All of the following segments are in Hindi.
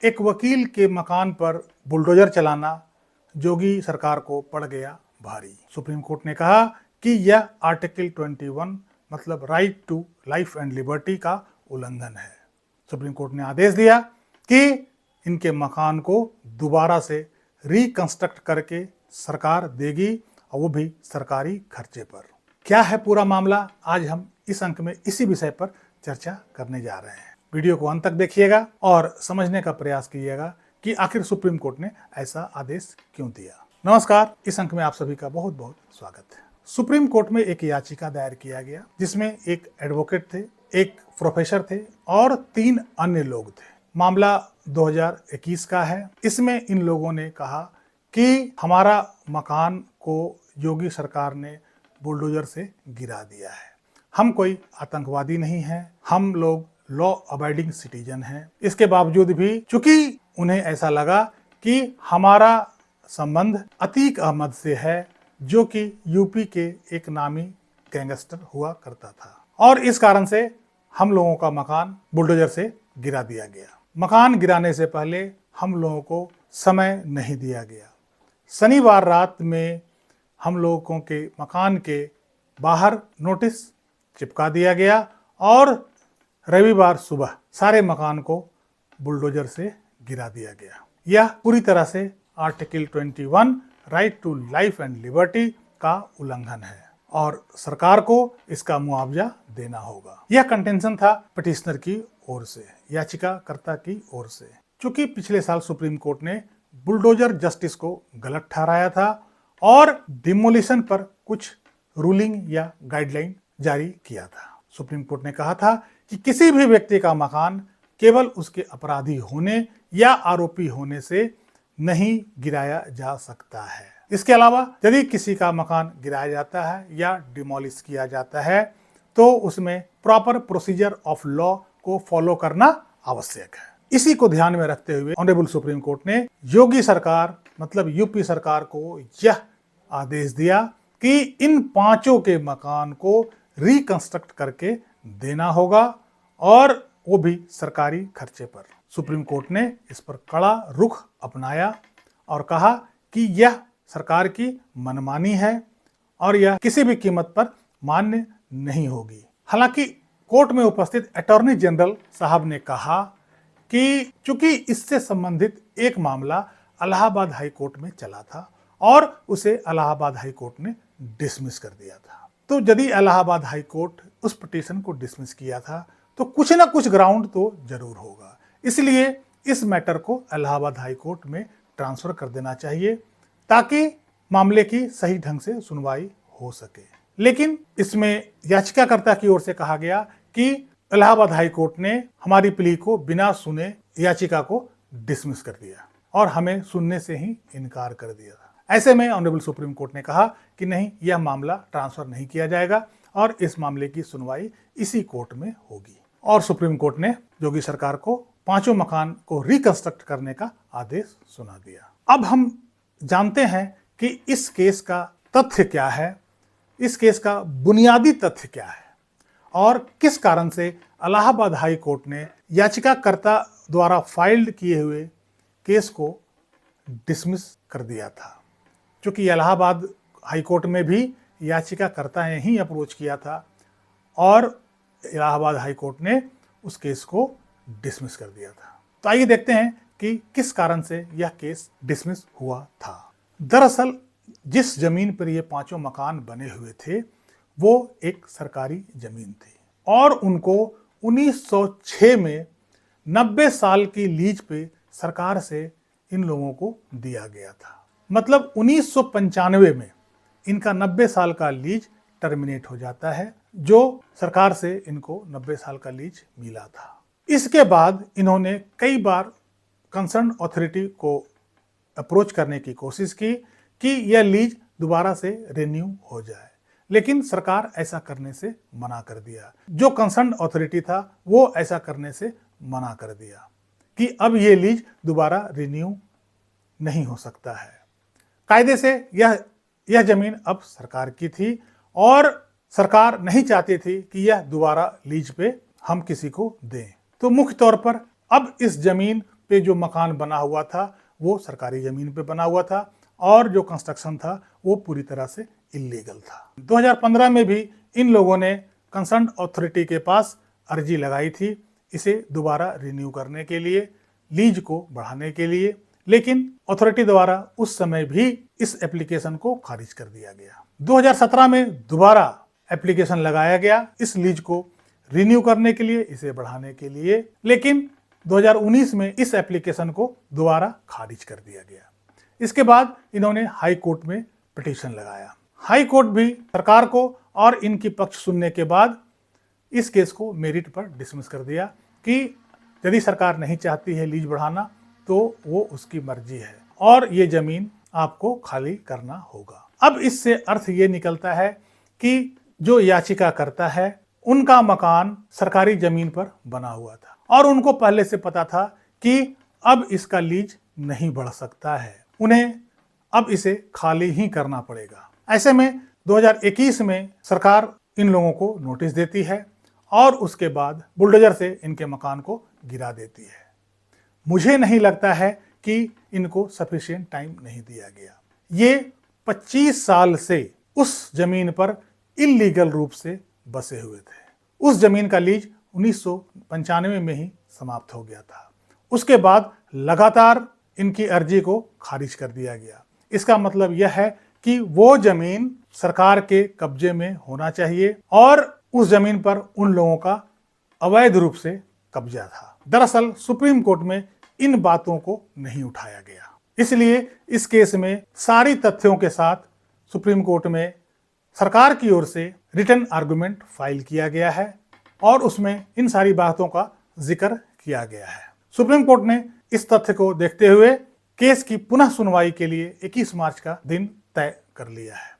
एक वकील के मकान पर बुलडोजर चलाना योगी सरकार को पड़ गया भारी। सुप्रीम कोर्ट ने कहा कि यह आर्टिकल 21 मतलब right to life and liberty का उल्लंघन है। सुप्रीम कोर्ट ने आदेश दिया कि इनके मकान को दोबारा से रिकंस्ट्रक्ट करके सरकार देगी और वो भी सरकारी खर्चे पर। क्या है पूरा मामला, आज हम इस अंक में इसी विषय पर चर्चा करने जा रहे हैं। वीडियो को अंत तक देखिएगा और समझने का प्रयास कीजिएगा कि आखिर सुप्रीम कोर्ट ने ऐसा आदेश क्यों दिया। नमस्कार, इस अंक में आप सभी का बहुत बहुत स्वागत है। सुप्रीम कोर्ट में एक याचिका दायर किया गया जिसमें एक एडवोकेट थे, एक प्रोफेसर थे और 3 अन्य लोग थे। मामला 2021 का है। इसमें इन लोगों ने कहा कि हमारा मकान को योगी सरकार ने बुलडोजर से गिरा दिया है। हम कोई आतंकवादी नहीं हैं, हम लोग लॉ अबाइडिंग सिटीजन हैं। इसके बावजूद भी चूंकि उन्हें ऐसा लगा कि हमारा संबंध अतीक अहमद से है, जो कि यूपी के एक नामी गैंगस्टर हुआ करता था, और इस कारण से हम लोगों का मकान बुलडोजर से गिरा दिया गया। मकान गिराने से पहले हम लोगों को समय नहीं दिया गया। शनिवार रात में हम लोगों के मकान के बाहर नोटिस चिपका दिया गया और रविवार सुबह सारे मकान को बुलडोजर से गिरा दिया गया। यह पूरी तरह से article 21 right to life and liberty का उल्लंघन है और सरकार को इसका मुआवजा देना होगा। यह कंटेंशन था पिटिशनर की ओर से, याचिकाकर्ता की ओर से। चूंकि पिछले साल सुप्रीम कोर्ट ने बुलडोजर जस्टिस को गलत ठहराया था और डिमोलिशन पर कुछ रूलिंग या गाइडलाइन जारी किया था। सुप्रीम कोर्ट ने कहा था कि किसी भी व्यक्ति का मकान केवल उसके अपराधी होने या आरोपी होने से नहीं गिराया जा सकता है। इसके अलावा यदि किसी का मकान गिराया जाता है या डिमोलिश किया जाता है तो उसमें प्रॉपर प्रोसीजर ऑफ लॉ को फॉलो करना आवश्यक है। इसी को ध्यान में रखते हुए ऑनरेबल सुप्रीम कोर्ट ने योगी सरकार मतलब यूपी सरकार को यह आदेश दिया कि इन 5 के मकान को रिकंस्ट्रक्ट करके देना होगा और वो भी सरकारी खर्चे पर। सुप्रीम कोर्ट ने इस पर कड़ा रुख अपनाया और कहा कि यह सरकार की मनमानी है और यह किसी भी कीमत पर मान्य नहीं होगी। हालांकि कोर्ट में उपस्थित अटॉर्नी जनरल साहब ने कहा कि चूंकि इससे संबंधित एक मामला इलाहाबाद हाई कोर्ट में चला था और उसे इलाहाबाद हाई कोर्ट ने डिसमिस कर दिया था, तो यदि इलाहाबाद हाई कोर्ट उस पिटीशन को डिसमिस किया था तो कुछ ना कुछ ग्राउंड तो जरूर होगा। इसलिए इस मैटर को इलाहाबाद हाई कोर्ट में ट्रांसफर कर देना चाहिए ताकि मामले की सही ढंग से सुनवाई हो सके। लेकिन इसमें याचिकाकर्ता की ओर से कहा गया कि इलाहाबाद हाई कोर्ट ने हमारी प्ली को बिना सुने याचिका को डिसमिस कर दिया और हमें सुनने से ही इनकार कर दिया था। ऐसे में ऑनरेबल सुप्रीम कोर्ट ने कहा कि नहीं, यह मामला ट्रांसफर नहीं किया जाएगा और इस मामले की सुनवाई इसी कोर्ट में होगी। और सुप्रीम कोर्ट ने योगी सरकार को 5 मकान को रिकंस्ट्रक्ट करने का आदेश सुना दिया। अब हम जानते हैं कि इस केस का तथ्य क्या है, इस केस का बुनियादी तथ्य क्या है और किस कारण से इलाहाबाद हाई कोर्ट ने याचिकाकर्ता द्वारा फाइल्ड किए हुए केस को डिसमिस कर दिया था। क्योंकि इलाहाबाद हाई कोर्ट में भी याचिकाकर्ता ने ही अप्रोच किया था और इलाहाबाद हाई कोर्ट ने उस केस को डिसमिस कर दिया था। तो आइए देखते हैं कि किस कारण से यह केस डिसमिस हुआ था। दरअसल जिस जमीन पर ये 5 मकान बने हुए थे वो एक सरकारी जमीन थी और उनको 1906 में 90 साल की लीज पे सरकार से इन लोगों को दिया गया था। मतलब 1995 में इनका 90 साल का लीज टर्मिनेट हो जाता है, जो सरकार से इनको 90 साल का लीज मिला था। इसके बाद इन्होंने कई बार कंसर्न अथॉरिटी को अप्रोच करने की कोशिश की कि यह लीज दोबारा से रिन्यू हो जाए, लेकिन सरकार ऐसा करने से मना कर दिया। जो कंसर्न अथॉरिटी था वो ऐसा करने से मना कर दिया कि अब ये लीज दोबारा रिन्यू नहीं हो सकता है। कायदे से यह जमीन अब सरकार की थी और सरकार नहीं चाहती थी कि यह दोबारा लीज पे हम किसी को दें। तो मुख्य तौर पर अब इस जमीन पे जो मकान बना हुआ था वो सरकारी ज़मीन पे बना हुआ था और जो कंस्ट्रक्शन था वो पूरी तरह से इल्लीगल था। 2015 में भी इन लोगों ने कंसर्न अथॉरिटी के पास अर्जी लगाई थी इसे दोबारा रिन्यू करने के लिए, लीज को बढ़ाने के लिए, लेकिन अथॉरिटी द्वारा उस समय भी इस एप्लीकेशन को खारिज कर दिया गया। 2017 में दोबारा एप्लीकेशन लगाया गया इस लीज को रिन्यू करने के लिए, इसे बढ़ाने के लिए, लेकिन 2019 में इस एप्लीकेशन को दोबारा खारिज कर दिया गया। इसके बाद इन्होंने हाई कोर्ट में पिटीशन लगाया। हाई कोर्ट भी सरकार को और इनकी पक्ष सुनने के बाद इस केस को मेरिट पर डिसमिस कर दिया कि यदि सरकार नहीं चाहती है लीज बढ़ाना तो वो उसकी मर्जी है और ये जमीन आपको खाली करना होगा। अब इससे अर्थ ये निकलता है कि जो याचिका करता है उनका मकान सरकारी जमीन पर बना हुआ था और उनको पहले से पता था कि अब इसका लीज नहीं बढ़ सकता है, उन्हें अब इसे खाली ही करना पड़ेगा। ऐसे में 2021 में सरकार इन लोगों को नोटिस देती है और उसके बाद बुलडोजर से इनके मकान को गिरा देती है। मुझे नहीं लगता है कि इनको सफिशिएंट टाइम नहीं दिया गया। ये 25 साल से उस जमीन पर इल्लीगल रूप से बसे हुए थे। उस जमीन का लीज 1995 में ही समाप्त हो गया था। उसके बाद लगातार इनकी अर्जी को खारिज कर दिया गया। इसका मतलब यह है कि वो जमीन सरकार के कब्जे में होना चाहिए और उस जमीन पर उन लोगों का अवैध रूप से कब्जा था। दरअसल सुप्रीम कोर्ट में इन बातों को नहीं उठाया गया, इसलिए इस केस में सारी तथ्यों के साथ सुप्रीम कोर्ट में सरकार की ओर से रिटन आर्गुमेंट फाइल किया गया है और उसमें इन सारी बातों का जिक्र किया गया है। सुप्रीम कोर्ट ने इस तथ्य को देखते हुए केस की पुनः सुनवाई के लिए 21 मार्च का दिन तय कर लिया है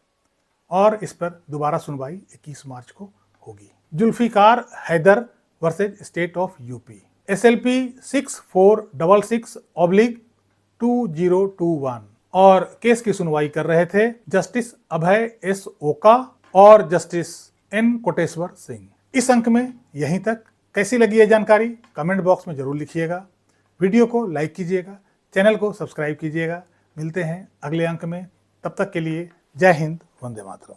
और इस पर दोबारा सुनवाई 21 मार्च को होगी। Zulfikar Haider versus state of UP, SLP 6466/2021 और केस की सुनवाई कर रहे थे जस्टिस अभय S ओका और जस्टिस N कोटेश्वर सिंह। इस अंक में यहीं तक। कैसी लगी ये जानकारी कमेंट बॉक्स में जरूर लिखिएगा। वीडियो को लाइक कीजिएगा, चैनल को सब्सक्राइब कीजिएगा। मिलते हैं अगले अंक में, तब तक के लिए जय हिंद, वंदे मातरम।